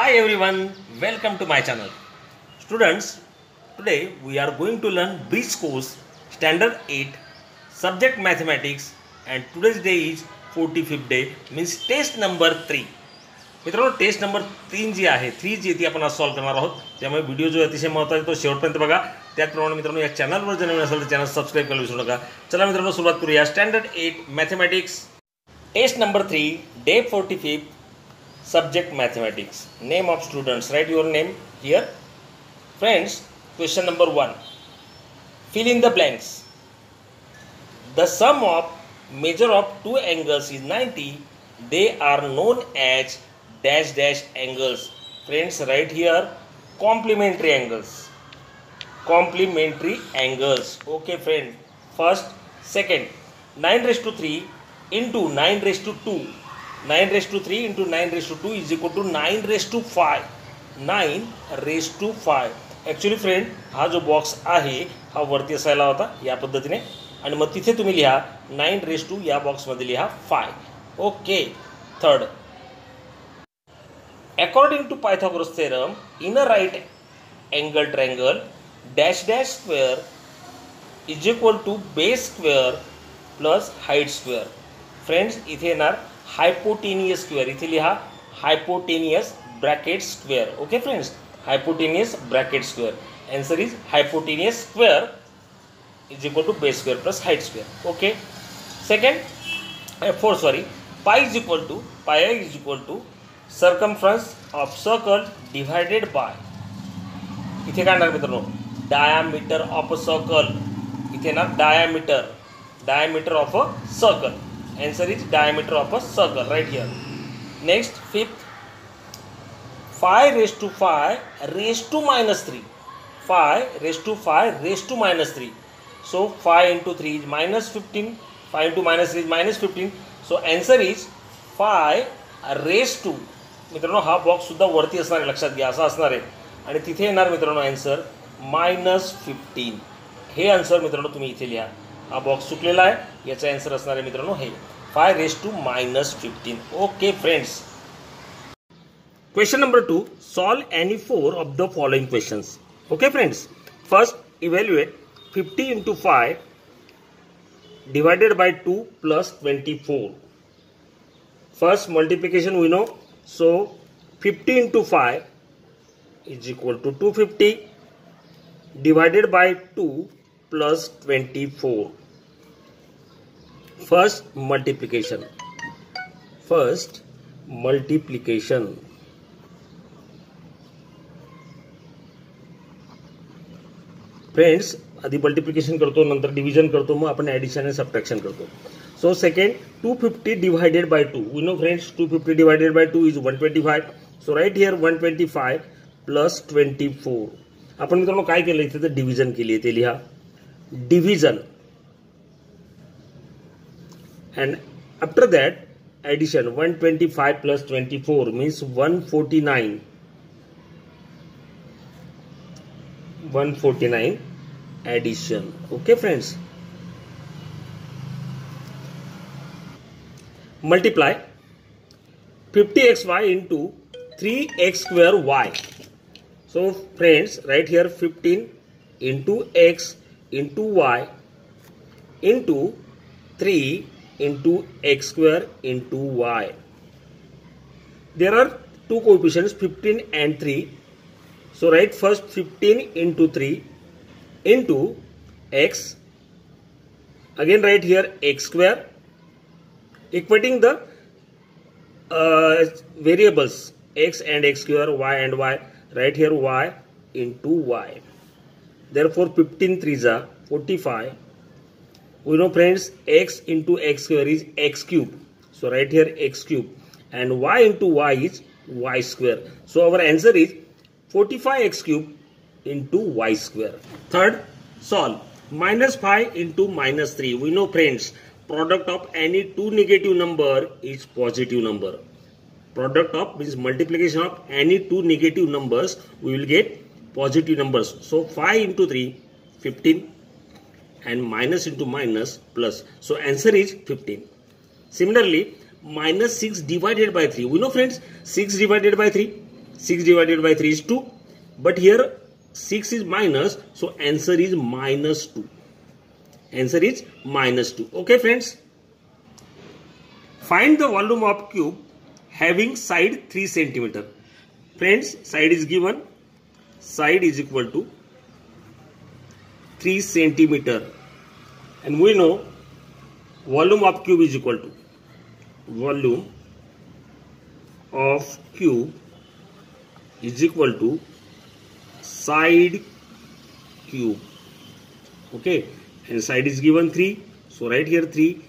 Hi everyone, welcome to my channel. Students, today we are going to learn Bridge course Standard 8 Subject Mathematics and today's day is 45th day means test number 3. मित्रांनो test number 3 जी आहे 3 जी ती आपण आज solve करणार आहोत. त्यामुळे video जो अतिशय महत्त्वाचा तो शेवटपर्यंत बघा. त्याचप्रमाणे मित्रांनो या चॅनलवर जर नवीन असेल तर चॅनल सबस्क्राइब करायला विसरू नका. चला मित्रांनो सुरुवात करूया. Standard 8 mathematics test number 3 day 45 subject mathematics. Name of students, write your name here. Friends, question number 1, fill in the blanks. The sum of measure of two angles is 90. They are known as dash dash angles. Friends, write here complementary angles. Complementary angles. Okay friend, first, second, 9 raised to 3 into 9 raised to 2. 9 raised to 3 into 9 raised to 2 is equal to 9 raised to 5. 9 raised to 5. Actually friend हा जो box आहे हा वरती असायला होता या पद्धतीने आणि मग तिथे तुम्ही लिहा 9 raised to या बॉक्समध्ये लिहा 5. Okay. Third, according to Pythagoras theorem in a right angle triangle dash dash square is equal to base square plus height square. Friends इथे येणार हायपोटेनियस स्क्वेअर. इथे लिहा hypotenuse bracket square. Okay friends, hypotenuse bracket square. Answer is hypotenuse square is equal to base square plus height square. Okay. Second, pi is equal to circumference of circle divided by, इथे काय येणार मित्रांनो, diameter of a circle. इथे येणार diameter of a circle. Answer is diameter of a circle right here. Next, fifth, 5 raised to 5 raised to minus 3. 5 raised to 5 raised to minus 3. So 5 into 3 is minus 15. 5 into minus 3 is minus 15. So answer is 5 raised to, मित्रांनो हा box सुद्धा वरती असणार आहे, लक्षात घ्या असा असणार आहे आणि तिथे येणार मित्रांनो आन्सर -15. हे आन्सर मित्रांनो तुम्ही इथे लिहा. हा बॉक्स चुकलेला आहे, याचा आन्सर असणार आहे मित्रांनो हे 5 raised to -15. Okay friends. Question number 2, solve any 4 of the following questions. Okay friends, first evaluate 50 into 5 divided by 2 plus 24. First multiplication we know, so 50 into 5 is equal to 250 divided by 2 plus 24. First multiplication. Friends आधी multiplication करतो, नंतर division करतो, मग आपण addition आणि subtraction करतो. So second 250 divided by 2. We know friends 250 divided by 2 is 125. So right here 125 plus 24. आपण मित्रांनो काय केलं इथे तर डिव्हिजन केली आहे, ते लिहा division and after that addition. 125 plus 24 means 149. 149 addition. Okay friends, multiply 50xy into 3x square y. So friends right here 15 into x into y into 3 into x square into y. There are two coefficients 15 and 3. So write first 15 into 3 into x. Again write here x square equating the variables x and x square, y and y. Write here y into y. Therefore 15 3s are 45. We know friends x into x square is x cube. So right here x cube and y into y is y square. So our answer is 45x cube into y square. Third, solve -5 into -3. We know friends product of any two negative number is positive number. Product of means multiplication of any two negative numbers, we will get positive numbers. So 5 into 3 15 and minus into minus plus. So answer is 15. Similarly, -6 divided by 3. We know friends 6 divided by 3. 6 divided by 3 is 2. But here 6 is minus, so answer is minus 2. Answer is minus 2. Okay friends. Find the volume of cube having side 3 centimeter. Friends, side is given. Side is equal to 3 centimeter. And we know volume of cube is equal to volume of cube is equal to side cube. Okay, and side is given 3, so right here 3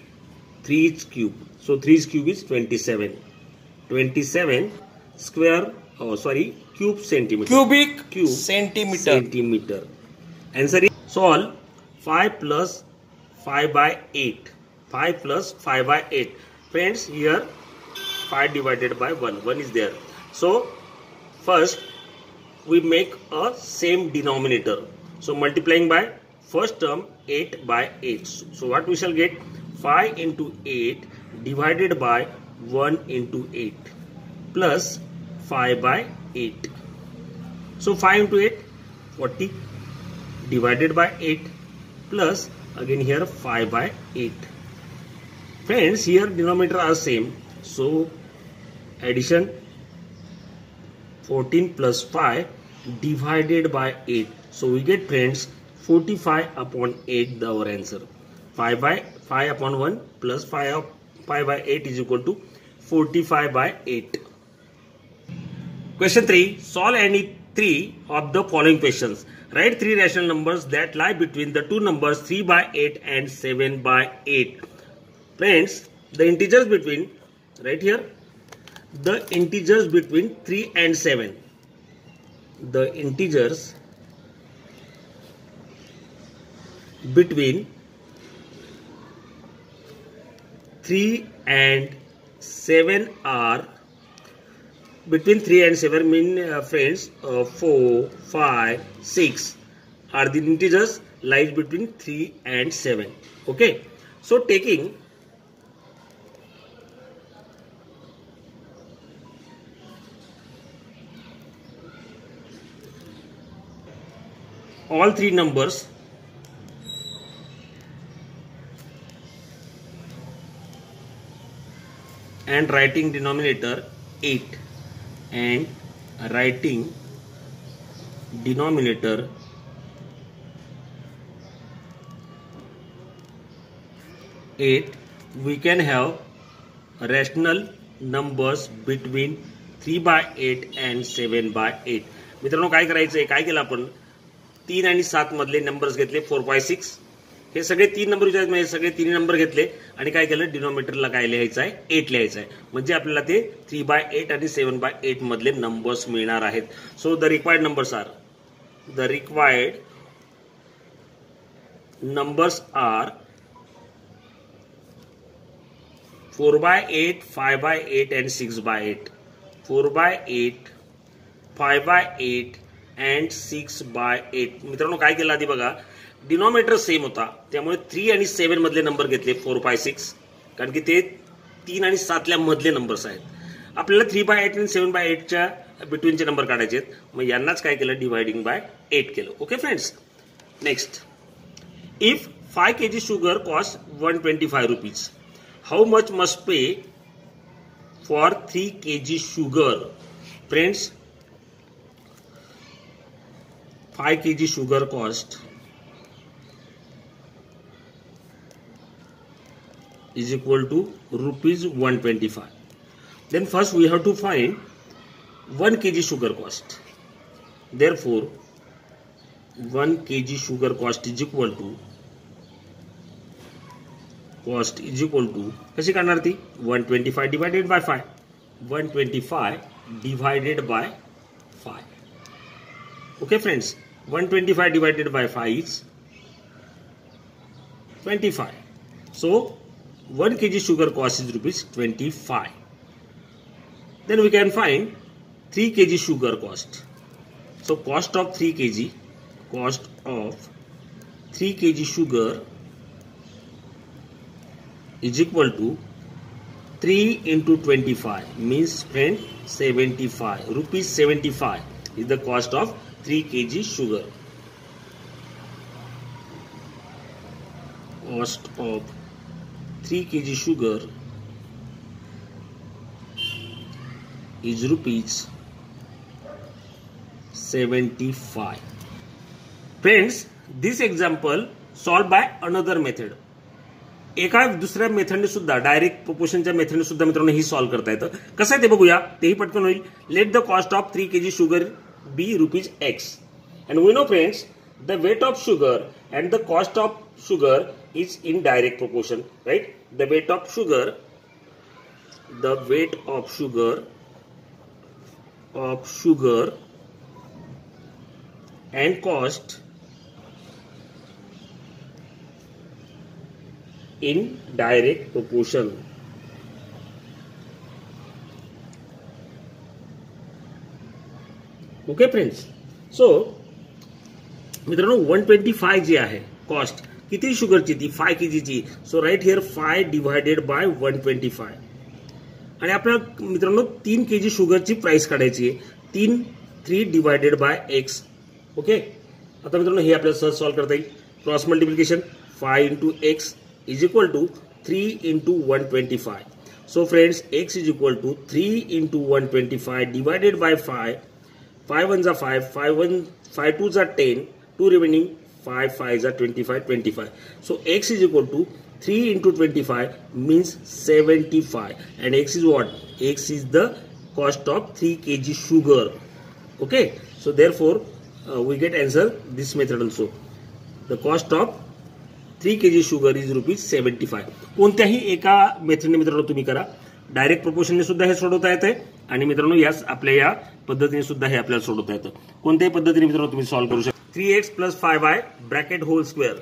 is cube, so 3 is cube is 27 square, cube centimeter, cube centimeter. Answer is solve 5 plus 5 by 8. 5 plus 5 by 8. Friends, here 5 divided by 1 is there. So first we make a same denominator. So multiplying by first term 8 by 8. So what we shall get? 5 into 8 divided by 1 into 8 plus 5 by 8. So 5 into 8 40 divided by 8 plus again here 5 by 8. Friends, here denominator are same, so addition 14 plus 5 divided by 8. So we get friends 45 upon 8 our answer. 5 upon 1 plus 5 by 8 is equal to 45 by 8. Question 3. Solve any 3 of the following questions. Write 3 rational numbers that lie between the two numbers 3 by 8 and 7 by 8. Friends, the integers between, right here, the integers between 3 and 7. The integers between 3 and 7 are, between 3 and 7 mean friends 4, 5, 6 are the integers lies between 3 and 7. Okay, so taking all 3 numbers and writing denominator 8 and writing denominator 8, we can have rational numbers between 3 by 8 and 7 by 8. मित्रांनो काय करायचंय, काय केलं आपण 3 आणि 7 मधले numbers घेतले 4, 5, 6 हे सगळे 3 नंबर विचारत म्हणजे सगळे 3 नंबर घेतले आणि काय केलं डिनॉमिनेटरला काय लिहायचं आहे 8 लिहायचं आहे म्हणजे आपल्याला ते 3 by 8 आणि 7 by 8 मधले नंबर्स मिळणार आहेत. So the required numbers are 4 by 8, 5 by 8 and 6 by 8. 4 by 8, 5 by 8 and 6 by 8. मित्रांनो काय केलं आधी बघा डिनॉमिनेटर सेम होता त्यामुळे 3 आणि 7 मधले नंबर घेतले 4, 5, 6 कारण की ते 3 आणि 7 ल्या मधले नंबर्स आहेत. आपल्याला 3 by 8 आणि 7 by 8 च्या बिटवीनचे नंबर काढायचे आहेत. मग यांनाच काय केलं डिवाइडिंग बाय 8 केलं. Okay friends, next. If 5 kg sugar costs 125 rupees, how much must pay for 3 kg sugar? Friends, 5 kg sugar cost is equal to rupees 125. Then first we have to find 1 kg sugar cost. Therefore 1 kg sugar cost is equal to कशी करणार ती 125 divided by 5. 125 divided by 5. Okay friends, 125 divided by 5 is 25. So 1 kg sugar cost is rupees 25. Then we can find 3 kg sugar cost. So cost of 3 kg sugar is equal to 3 into 25 means friend 75 rupees. 75 is the cost of 3 kg sugar. Cost of 3 kg sugar is rupees 75. Friends, this example solved by another method. एका दुसऱ्या मेथडने सुद्धा direct प्रोपोर्शनच्या मेथडने सुद्धा मित्रांनो ही solve करता येतं. कसं आहे ते बघूया, तेही पटकन होईल. Let the cost of 3 kg sugar be rupees x. And we know friends, the weight of sugar and the cost of sugar is in direct proportion, right? The weight of sugar and cost in direct proportion. Okay friends, so मित्रांनो 125 जी आहे cost किती शुगरची ती 5 kg ची. सो right here 5 divided by 125. आणि आपल्याला मित्रांनो 3 kg शुगरची price काढायची आहे. 3 डिवायडेड बाय x. ओके, आता मित्रांनो हे आपल्याला सहज सॉल्व करता येईल. Cross multiplication 5 into x is equal to 3 into 125. So friends, x is equal to 3 into 125 divided by 5. 5 ones are 5, 5 twos are 10, 2 remaining, 5 fives are 25. So x is equal to 3 into 25 means 75. And x is what? X is the cost of 3 kg sugar. Okay, so therefore we get answer this method also. The cost of 3 kg sugar is rupees 75. कोणत्याही एका मेथडने मित्रांनो तुम्ही करा. Direct प्रोपोर्शनने सुद्धा हे सोडवता येते आणि मित्रांनो याच आपल्या या पद्धतीने सुद्धा हे आपल्याला सोडवता येतं. कोणत्याही पद्धतीने मित्रांनो तुम्ही सॉल्व करू शकता. 3x plus 5y bracket whole square.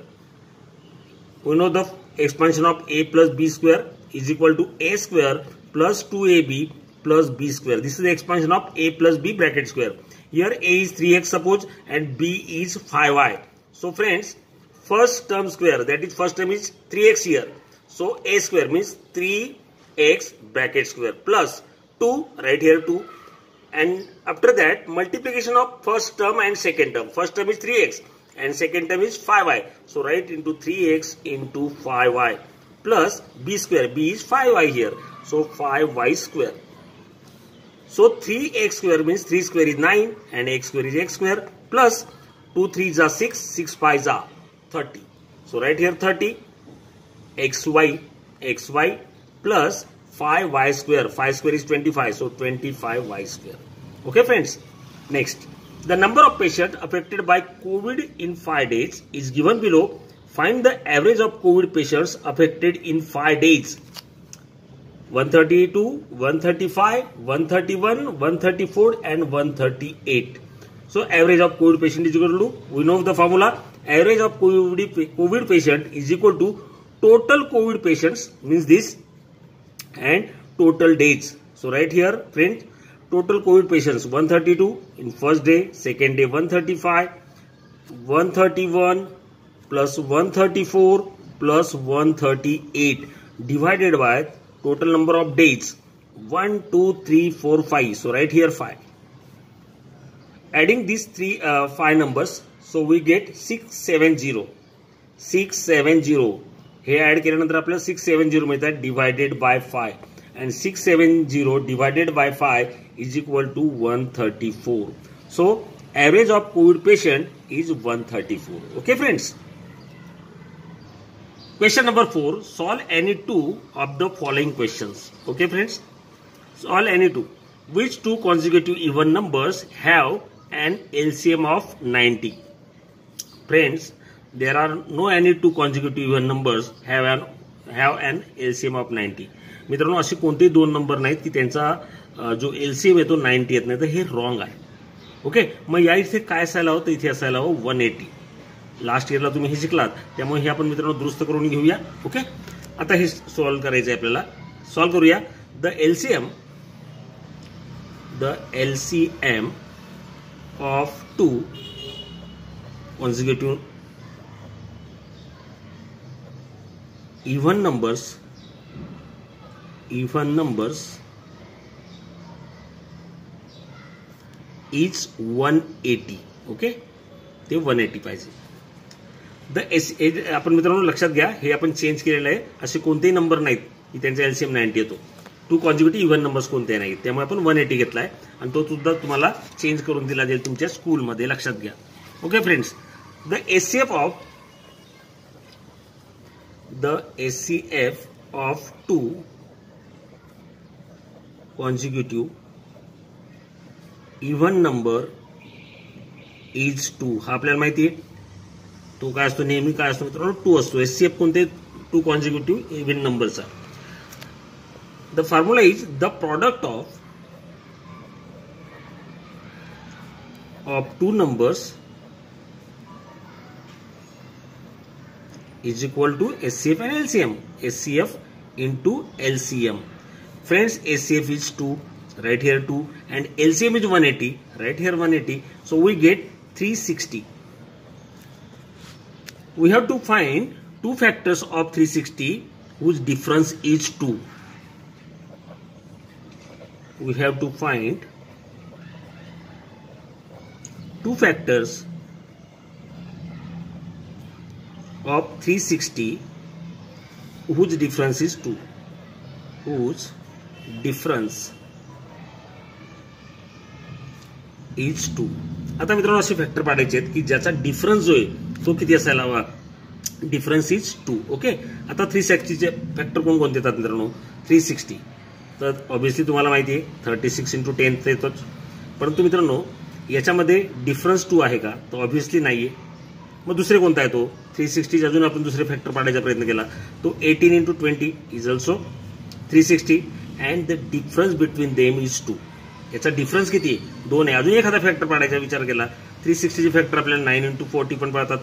We know the expansion of a plus b square is equal to a square plus 2ab plus b square. This is the expansion of a plus b bracket square. Here a is 3x suppose and b is 5y. So friends, first term square, that is first term is 3x here. So a square means 3x bracket square plus 2, right here 2. And after that multiplication of first term and second term. First term is 3x and second term is 5y. So write into 3x into 5y plus b square. B is 5y here. So 5y square. So 3x square means 3 square is 9 and x square is x square plus 2 3s are 6, 6 5s are 30. So right here 30 xy plus 5y square. 5 square is 25. So 25y square. Okay friends. Next, the number of patients affected by COVID in 5 days is given below. Find the average of COVID patients affected in 5 days. 132, 135, 131, 134 and 138. So average of COVID patient is equal to, we know the formula. Average of COVID patient is equal to total COVID patients means this and total days. So right here friends, total COVID patients 132 in first day, second day 135, 131 plus 134 plus 138 divided by total number of days 1, 2, 3, 4, 5. So right here 5. Adding these 5 numbers, so we get 670. 670. Hey add केल्यानंतर आपल्याला 670 मिळतात divided by 5 and 670 divided by 5 is equal to 134. So average of COVID patient is 134. Okay friends. Question number 4. Solve any two of the following questions. Okay friends. Solve any two. Which two consecutive even numbers have an LCM of 90? Friends, there are no any two consecutive even numbers have an LCM of 90. मित्रांनो असे कोणतेही दोन number नाहीत की त्यांचा जो LCM आहे तो 90 येत नाही, तर हे रॉंग आहे. ओके, मग या इथे काय असायला हवं, तर इथे असायला हवं 180. लास्ट इयरला तुम्ही हे शिकलात, त्यामुळे हे आपण मित्रांनो दुरुस्त करून घेऊया. ओके, आता हे सॉल्व करायचं आहे आपल्याला. सॉल्व करूया. The LCM of two consecutive even numbers even numbers is 180. Okay, ते 180 पाहिजे. आपण मित्रांनो लक्षात घ्या, हे आपण चेंज केलेलं आहे. असे कोणतेही नंबर नाहीत की त्यांचा एलसीएम 90 येतो. 2 कॉन्जिक्युटिव्ह इव्हन नंबर्स कोणते नाहीत, त्यामुळे आपण 180 घेतलाय आणि तो सुद्धा तुम्हाला चेंज करून दिला जाईल तुमच्या स्कूलमध्ये. लक्षात घ्या. Okay friends, the HCF of 2 consecutive even number is 2. हा आपल्याला माहिती आहे. तो काय असतो, नेहमी काय असतो मित्रांनो, 2 असतो. एचसीएफ कोणते, 2 कॉन्जिक्युटिव्ह इव्हन नंबरचा. The formula is the product of 2 numbers is equal to HCF and LCM. HCF into LCM. Friends, HCF is 2, right here 2, and LCM is 180, right here 180. So we get 360. We have to find 2 factors of 360 whose difference is 2. We have to find 2 factors of 360 whose difference is 2. Whose difference is 2. आता मित्रांनो असे factor पाडायचे आहेत की ज्याचा difference जो आहे तो किती असायला हवा. Difference is 2. ओके, आता 360चे फॅक्टर कोणकोणते येतात मित्रांनो. 360 तर ऑब्व्हियसली तुम्हाला माहिती आहे 36 × 10 येतोच. परंतु मित्रांनो याच्यामध्ये डिफरन्स 2 आहे का, तर ऑब्व्हियसली नाहीये. मग दुसरे कोणता आहे तो 360 अजून आपण दुसरे फॅक्टर पाडायचा प्रयत्न केला तो 18 × 20 is also 360 and the difference between them is 2. याचा डिफरन्स किती 2 आहे. अजून एखादा फॅक्टर पाडायचा विचार केला 360चे फॅक्टर आपल्याला 9 × 40 पण पडतात,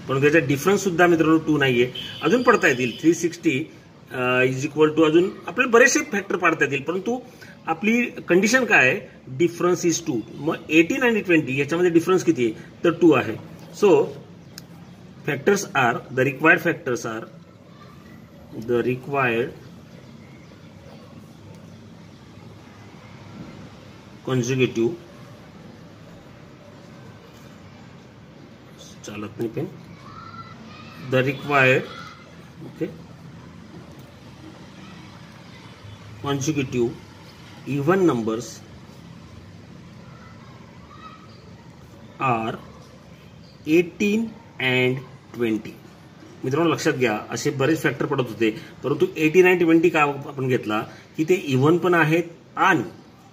परंतु याचा डिफरन्स सुद्धा मित्रांनो 2 नाहीये. अजून पडता येतील 360 इज इक्वल टू अजून आपल्याला बरेचसे फॅक्टर पाडता येतील, परंतु आपली कंडिशन काय आहे, डिफरन्स इज 2. मग 18 आणि 20 याच्यामध्ये डिफरन्स किती आहे तर 2 आहे. So factors are the required factors are the required consecutive चालत नाही पेन the required okay consecutive even numbers are 18 and 20. मित्रांनो लक्षात घ्या असे बरेच फॅक्टर पडत होते, परंतु 18 आणि 20 का आपण घेतला की ते इव्हन पण आहेत आणि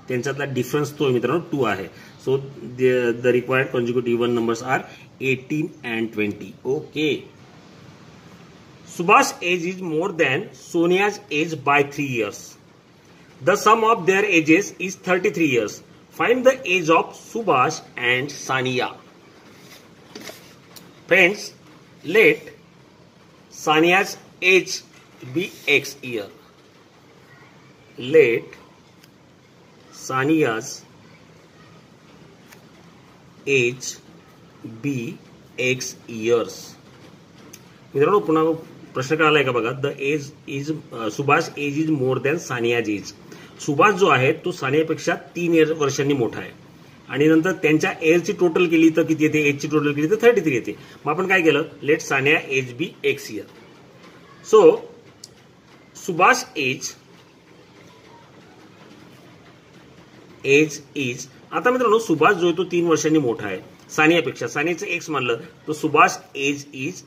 त्यांच्यातला डिफरन्स तो मित्रांनो 2 आहे. So the required consecutive even numbers are 18 and 20. Okay. Subha's age is more than Sonia's age by 3 years. The sum of their ages is 33 years. Find the age of Subhash and Sania. Friends, let Sania's age be X year. Let Sania's age be X years. मित्रांनो पुन्हा प्रश्न काय आलाय का बघा. The age is Subha's age is more than Sania's age. Subhash जो आहे तो सानियापेक्षा 3 वर्षांनी मोठा आहे आणि नंतर त्यांच्या एजची टोटल केली तर किती येते, एजची टोटल केली तर 33 येते. मग आपण काय केलं, let Sania age be X year. So Subhash age is आता मित्रांनो सुभाष जो आहे तो 3 वर्षांनी मोठा आहे सानियापेक्षा. सानियाचं एक्स मानलं तर Subhash age is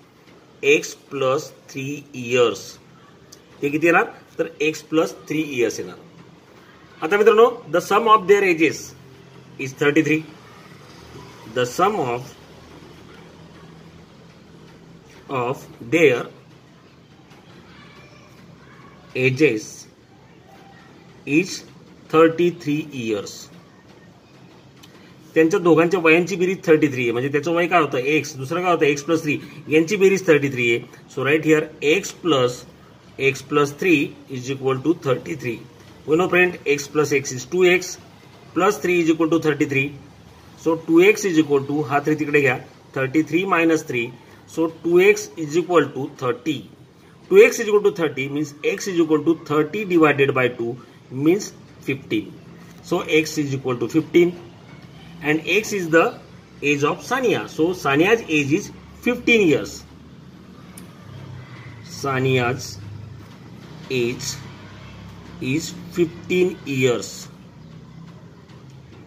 X plus 3 years. ते किती येणार तर एक्स प्लस 3 इयर्स येणार. आता मित्रांनो the sum of their ages is 33. The sum of their ages is 33 years. त्यांच्या दोघांच्या वयांची बेरीज 33 आहे, म्हणजे त्याचं वय काय होतं एक्स, दुसरं काय होतं एक्स प्लस 3, यांची बेरीज 33 आहे. So right here X plus 3 is equal to 33. We know friend X plus X is 2x plus 3 is equal to 33. So 2x is equal to हा 3 तिकडे घ्या 33 minus 3. So 2x is equal to 30. 2x is equal to 30 means x is equal to 30 divided by 2 means 15. So x is equal to 15 and x is the age of Sania. So Sania's age is 15 years. Sania's age is 15 years.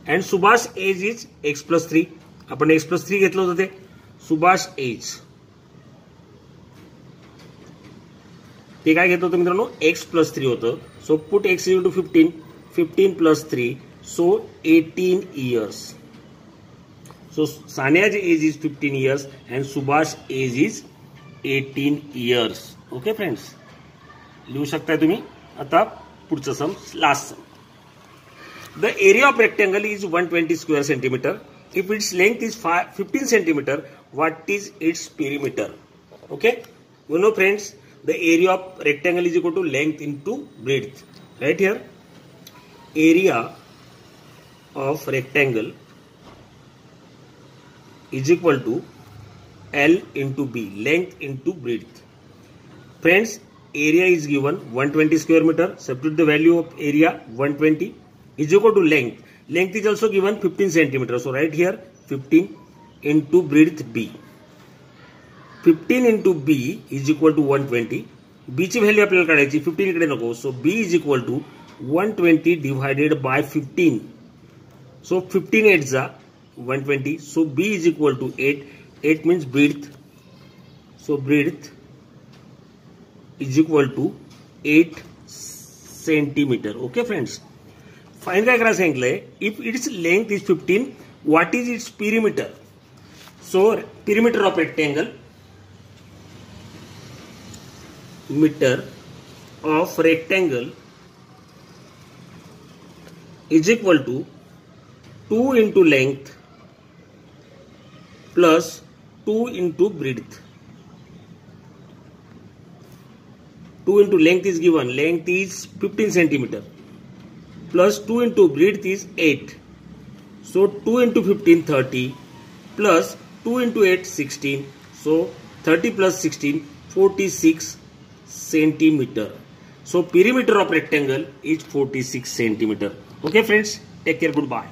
And Subhash age is x plus 3. आपण x plus 3 घेतलं होतं ते. Subhash age. ते काय घेत होतं मित्रांनो x plus 3 होतं. So put x is equal to 15. 15 plus 3. So 18 years. So Sania's age is 15 years and Subhash age is 18 years. Okay friends. लिहू शकताय तुम्ही. आता पुढचं sum last sum. The area of rectangle is 120 square centimeter. If its length is 15 centimeter, what is its perimeter? Okay. You know friends, the area of rectangle is equal to length into breadth. Right here. Area of rectangle is equal to L into B. Length into breadth. Friends, area is given 120 square meter. Substitute the value of area 120 is equal to length. Length is also given 15 centimeter. So right here 15 into breadth B. 15 into B is equal to 120. B ची value आपल्याला काढायची 15 इकडे नको. So B is equal to 120 divided by 15. So 15 8 जा 120. So B is equal to 8. 8 means breadth. So breadth is equal to 8 centimeter. Okay friends. Find काय करायला सांगितलंय if its length is 15 what is its perimeter. So perimeter of rectangle meter of rectangle is equal to 2 into length plus 2 into breadth. 2 into length is given. Length is 15 centimeter. Plus 2 into breadth is 8. So 2 into 15 30 plus 2 into 8 16. So 30 plus 16 46 centimeter. So perimeter of rectangle is 46 centimeter. Okay friends, take care, goodbye.